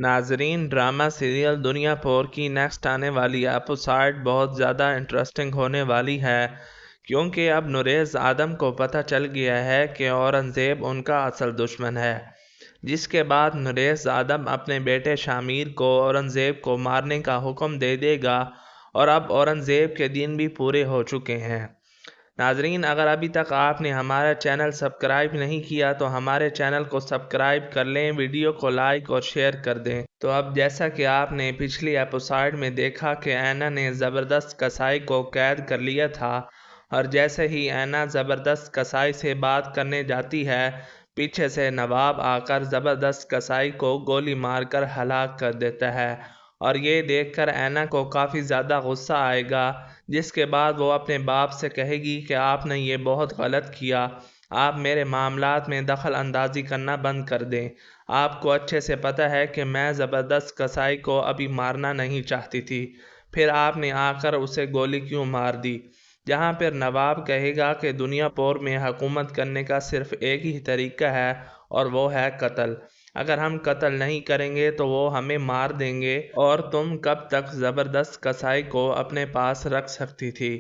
ناظرین، drama serial دنیا پور کی نیکسٹ آنے والی ایپیسوڈ بہت زیادہ انٹرسٹنگ ہونے والی ہے، کیونکہ اب نریز آدم کو پتہ چل گیا ہے کہ اورنگزیب ان کا اصل دشمن ہے، جس کے بعد نریز آدم اپنے بیٹے شامیر کو اورنگزیب کو مارنے کا حکم دے دے گا، اور اب اورنگزیب کے دن بھی پورے ہو چکے ہیں۔ ناظرین، اگر ابھی تک آپ نے ہمارا چینل سبسکرائب نہیں کیا تو ہمارے چینل کو سبسکرائب کر لیں، ویڈیو کو لائک اور شیئر کر دیں۔ تو اب جیسا کہ آپ نے پچھلی ایپیسوڈ میں دیکھا کہ اینا نے زبردست کسائی کو قید کر لیا تھا، اور جیسے ہی اینا زبردست کسائی سے بات کرنے جاتی ہے، پیچھے سے نواب آ کر زبردست کسائی کو گولی مار کر ہلاک کر دیتا ہے، اور یہ دیکھ کر اینا کو کافی زیادہ غصہ آئے گا، جس کے بعد وہ اپنے باپ سے کہے گی کہ آپ نے یہ بہت غلط کیا، آپ میرے معاملات میں دخل اندازی کرنا بند کر دیں، آپ کو اچھے سے پتہ ہے کہ میں زبردست کسائی کو ابھی مارنا نہیں چاہتی تھی، پھر آپ نے آ کر اسے گولی کیوں مار دی؟ جہاں پھر نواب کہے گا کہ دنیا پور میں حکومت کرنے کا صرف ایک ہی طریقہ ہے، اور وہ ہے قتل، اگر ہم قتل نہیں کریں گے تو وہ ہمیں مار دیں گے، اور تم کب تک زبردست کسائی کو اپنے پاس رکھ سکتی تھی؟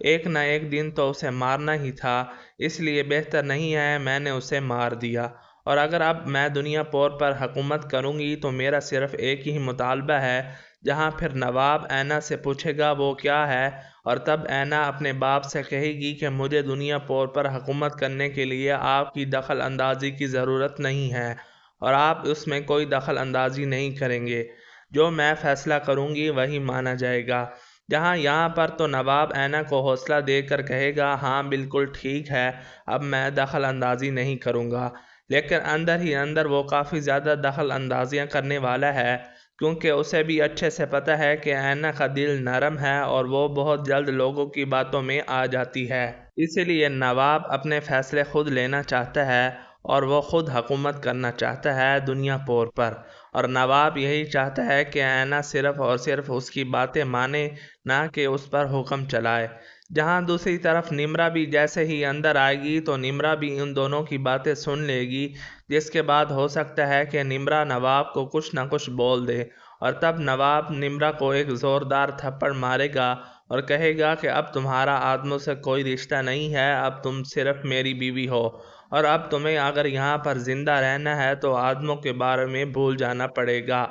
ایک نہ ایک دن تو اسے مارنا ہی تھا، اس لیے بہتر نہیں ہے میں نے اسے مار دیا، اور اگر اب میں دنیا پور پر حکومت کروں گی تو میرا صرف ایک ہی مطالبہ ہے۔ جہاں پھر نواب اینا سے پوچھے گا وہ کیا ہے، اور تب اینا اپنے باپ سے کہے گی کہ مجھے دنیا پور پر حکومت کرنے کے لیے آپ کی دخل اندازی کی ضرورت نہیں ہے، اور آپ اس میں کوئی دخل اندازی نہیں کریں گے، جو میں فیصلہ کروں گی وہی مانا جائے گا۔ یہاں پر تو نواب اینا کو حوصلہ دے کر کہے گا ہاں بالکل ٹھیک ہے، اب میں دخل اندازی نہیں کروں گا، لیکن اندر ہی اندر وہ کافی زیادہ دخل اندازیاں کرنے والا ہے، کیونکہ اسے بھی اچھے سے پتہ ہے کہ اینا کا دل نرم ہے اور وہ بہت جلد لوگوں کی باتوں میں آ جاتی ہے، اسی لیے نواب اپنے فیصلے خود لینا چاہتا ہے، اور وہ خود حکومت کرنا چاہتا ہے دنیا پور پر، اور نواب یہی چاہتا ہے کہ اینا صرف اور صرف اس کی باتیں مانے، نہ کہ اس پر حکم چلائے۔ جہاں دوسری طرف نمرا بھی جیسے ہی اندر آئے گی تو نمرا بھی ان دونوں کی باتیں سن لے گی، جس کے بعد ہو سکتا ہے کہ نمرا نواب کو کچھ نہ کچھ بول دے، اور تب نواب نمرا کو ایک زوردار تھپڑ مارے گا اور کہے گا کہ اب تمہارا آدموں سے کوئی رشتہ نہیں ہے، اب تم صرف میری بیوی ہو، اور اب تمہیں اگر یہاں پر زندہ رہنا ہے تو آدموں کے بارے میں بھول جانا پڑے گا۔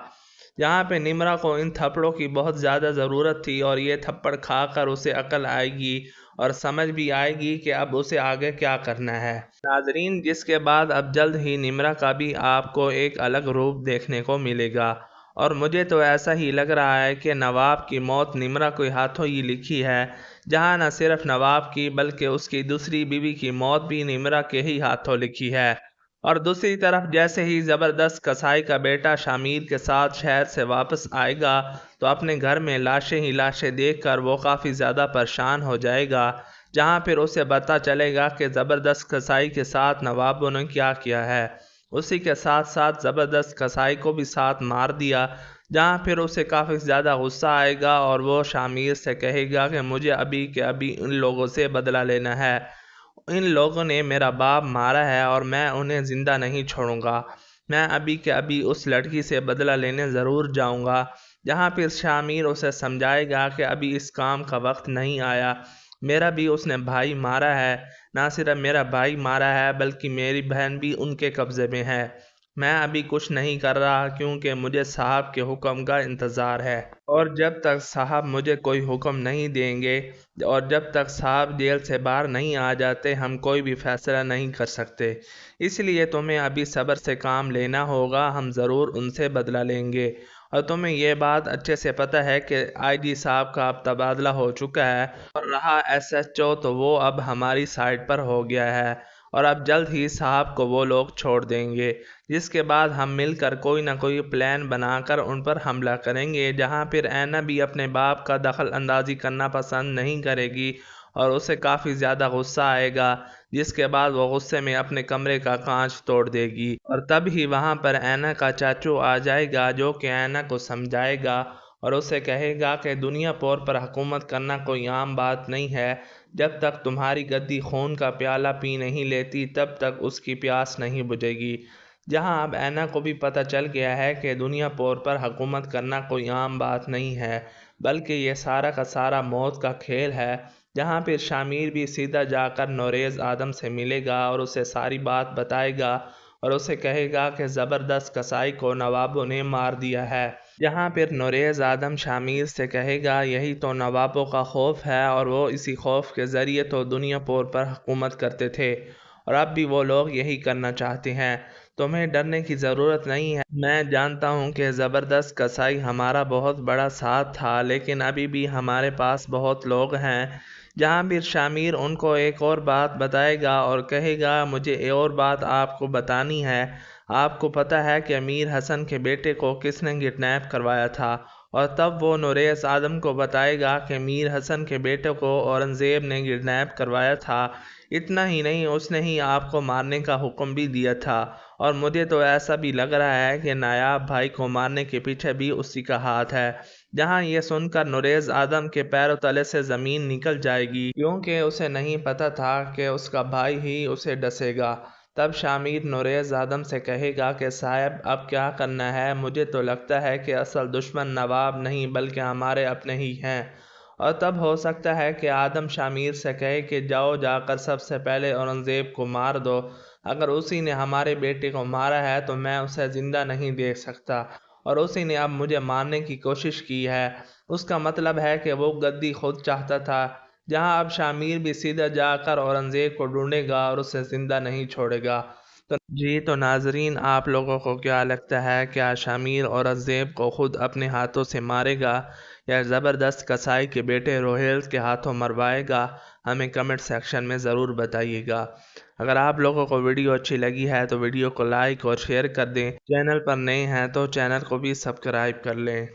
یہاں پہ نمرا کو ان تھپڑوں کی بہت زیادہ ضرورت تھی، اور یہ تھپڑ کھا کر اسے عقل آئے گی اور سمجھ بھی آئے گی کہ اب اسے آگے کیا کرنا ہے۔ ناظرین، جس کے بعد اب جلد ہی نمرا کا بھی آپ کو ایک الگ روپ دیکھنے کو ملے گا، اور مجھے تو ایسا ہی لگ رہا ہے کہ نواب کی موت نمرا کے ہاتھوں ہی لکھی ہے، جہاں نہ صرف نواب کی بلکہ اس کی دوسری بیوی کی موت بھی نمرا کے ہی ہاتھوں لکھی ہے۔ اور دوسری طرف جیسے ہی زبردست کسائی کا بیٹا شامیر کے ساتھ شہر سے واپس آئے گا تو اپنے گھر میں لاشیں ہی لاشیں دیکھ کر وہ کافی زیادہ پریشان ہو جائے گا، جہاں پھر اسے پتہ چلے گا کہ زبردست کسائی کے ساتھ نوابوں نے کیا کیا ہے، اسی کے ساتھ ساتھ زبردست کسائی کو بھی ساتھ مار دیا، جہاں پھر اسے کافی زیادہ غصہ آئے گا اور وہ شامیر سے کہے گا کہ مجھے ابھی کے ابھی ان لوگوں سے بدلہ لینا ہے، ان لوگوں نے میرا باپ مارا ہے اور میں انہیں زندہ نہیں چھوڑوں گا، میں ابھی کے ابھی اس لڑکی سے بدلہ لینے ضرور جاؤں گا۔ جہاں پھر شامیر اسے سمجھائے گا کہ ابھی اس کام کا وقت نہیں آیا، میرا بھی اس نے بھائی مارا ہے، نہ صرف میرا بھائی مارا ہے بلکہ میری بہن بھی ان کے قبضے میں ہے، میں ابھی کچھ نہیں کر رہا کیونکہ مجھے صاحب کے حکم کا انتظار ہے، اور جب تک صاحب مجھے کوئی حکم نہیں دیں گے اور جب تک صاحب جیل سے باہر نہیں آ جاتے ہم کوئی بھی فیصلہ نہیں کر سکتے، اس لیے تمہیں ابھی صبر سے کام لینا ہوگا، ہم ضرور ان سے بدلہ لیں گے، اور تمہیں یہ بات اچھے سے پتہ ہے کہ آئی جی صاحب کا اب تبادلہ ہو چکا ہے، اور رہا ایس ایچ او تو وہ اب ہماری سائڈ پر ہو گیا ہے، اور اب جلد ہی صاحب کو وہ لوگ چھوڑ دیں گے، جس کے بعد ہم مل کر کوئی نہ کوئی پلان بنا کر ان پر حملہ کریں گے، جہاں پھر اینا بھی اپنے باپ کا دخل اندازی کرنا پسند نہیں کرے گی اور اسے کافی زیادہ غصہ آئے گا، جس کے بعد وہ غصے میں اپنے کمرے کا کانچ توڑ دے گی، اور تب ہی وہاں پر اینا کا چاچو آ جائے گا جو کہ اینا کو سمجھائے گا اور اسے کہے گا کہ دنیا پور پر حکومت کرنا کوئی عام بات نہیں ہے، جب تک تمہاری گدی خون کا پیالہ پی نہیں لیتی تب تک اس کی پیاس نہیں بجھے گی، جہاں اب اینا کو بھی پتہ چل گیا ہے کہ دنیا پور پر حکومت کرنا کوئی عام بات نہیں ہے، بلکہ یہ سارا کا سارا موت کا کھیل ہے، جہاں پھر شامیر بھی سیدھا جا کر نوریز آدم سے ملے گا اور اسے ساری بات بتائے گا اور اسے کہے گا کہ زبردست کسائی کو نوابوں نے مار دیا ہے۔ جہاں پھر نوریز آدم شامیر سے کہے گا یہی تو نوابوں کا خوف ہے اور وہ اسی خوف کے ذریعے تو دنیا پور پر حکومت کرتے تھے اور اب بھی وہ لوگ یہی کرنا چاہتے ہیں۔ تمہیں ڈرنے کی ضرورت نہیں ہے، میں جانتا ہوں کہ زبردست کسائی ہمارا بہت بڑا ساتھ تھا، لیکن ابھی بھی ہمارے پاس بہت لوگ ہیں۔ جہاں پھر شامیر ان کو ایک اور بات بتائے گا اور کہے گا مجھے ایک اور بات آپ کو بتانی ہے۔ آپ کو پتہ ہے کہ امیر حسن کے بیٹے کو کس نے کڈنیپ کروایا تھا؟ اور تب وہ نوریز آدم کو بتائے گا کہ میر حسن کے بیٹے کو اورنگزیب نے کڈنیپ کروایا تھا۔ اتنا ہی نہیں، اس نے ہی آپ کو مارنے کا حکم بھی دیا تھا، اور مجھے تو ایسا بھی لگ رہا ہے کہ نایاب بھائی کو مارنے کے پیچھے بھی اسی کا ہاتھ ہے۔ جہاں یہ سن کر نوریز آدم کے پیروں تلے سے زمین نکل جائے گی، کیونکہ اسے نہیں پتا تھا کہ اس کا بھائی ہی اسے ڈسے گا۔ تب شامیر نوریز آدم سے کہے گا کہ صاحب اب کیا کرنا ہے؟ مجھے تو لگتا ہے کہ اصل دشمن نواب نہیں بلکہ ہمارے اپنے ہی ہیں۔ اور تب ہو سکتا ہے کہ آدم شامیر سے کہے کہ جاؤ جا کر سب سے پہلے اورنگزیب کو مار دو، اگر اسی نے ہمارے بیٹے کو مارا ہے تو میں اسے زندہ نہیں دیکھ سکتا، اور اسی نے اب مجھے مارنے کی کوشش کی ہے، اس کا مطلب ہے کہ وہ گدی خود چاہتا تھا۔ جہاں اب شامیر بھی سیدھا جا کر اورنگزیب کو ڈھونڈے گا اور اسے زندہ نہیں چھوڑے گا۔ تو ناظرین، آپ لوگوں کو کیا لگتا ہے، کیا شامیر اورنگزیب کو خود اپنے ہاتھوں سے مارے گا یا زبردست کسائی کے بیٹے روہیل کے ہاتھوں مروائے گا؟ ہمیں کمنٹ سیکشن میں ضرور بتائیے گا۔ اگر آپ لوگوں کو ویڈیو اچھی لگی ہے تو ویڈیو کو لائک اور شیئر کر دیں، چینل پر نئے ہیں تو چینل کو بھی سبسکرائب کر لیں۔